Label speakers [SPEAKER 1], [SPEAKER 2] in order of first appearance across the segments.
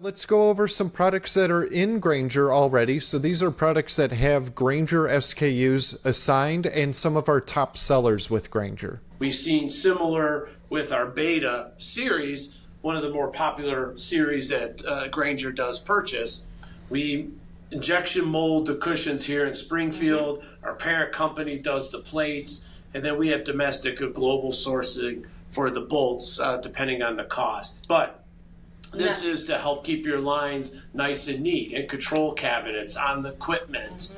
[SPEAKER 1] Let's go over some products that are in Grainger already. So these are products that have Grainger SKUs assigned and some of our top sellers with Grainger.
[SPEAKER 2] We've seen similar with our beta series, one of the more popular series that Grainger does purchase. We injection mold the cushions here in Springfield. Our parent company does the plates, and then we have domestic or global sourcing for the bolts, depending on the cost. But this is to help keep your lines nice and neat, and control cabinets on the equipment.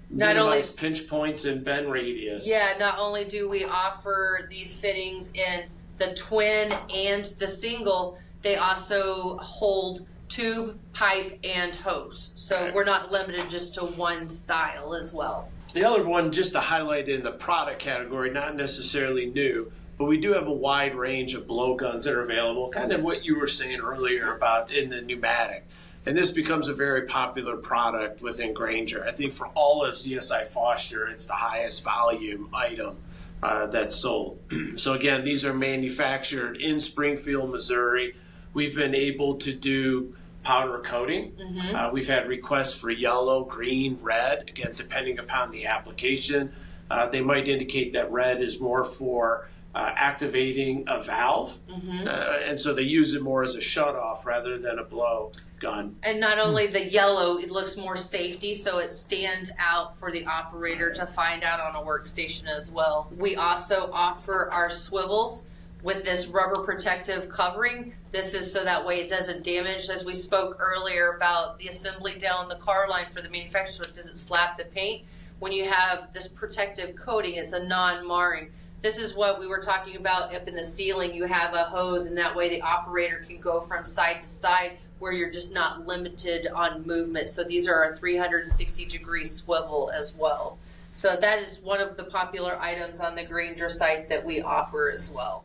[SPEAKER 3] Not only
[SPEAKER 2] pinch points and bend radius.
[SPEAKER 3] Yeah, not only do we offer these fittings in the twin and the single, they also hold tube, pipe, and hose. So we're not limited just to one style as well.
[SPEAKER 2] The other one, just to highlight in the product category, not necessarily new, but we do have a wide range of blowguns that are available, kind of what you were saying earlier about in the pneumatic. And this becomes a very popular product within Grainger. I think for all of ZSI Foster, it's the highest volume item that's sold. So again, these are manufactured in Springfield, Missouri. We've been able to do powder coating. We've had requests for yellow, green, red, again, depending upon the application. They might indicate that red is more for activating a valve, and so they use it more as a shut-off rather than a blow gun.
[SPEAKER 3] And not only the yellow, it looks more safety, so it stands out for the operator to find out on a workstation as well. We also offer our swivels with this rubber protective covering. This is so that way it doesn't damage, as we spoke earlier about the assembly down the car line for the manufacturer, it doesn't slap the paint. When you have this protective coating, it's a non-marring. This is what we were talking about up in the ceiling. You have a hose, and that way the operator can go from side to side where you're just not limited on movement. So these are a 360-degree swivel as well. So that is one of the popular items on the Grainger site that we offer as well.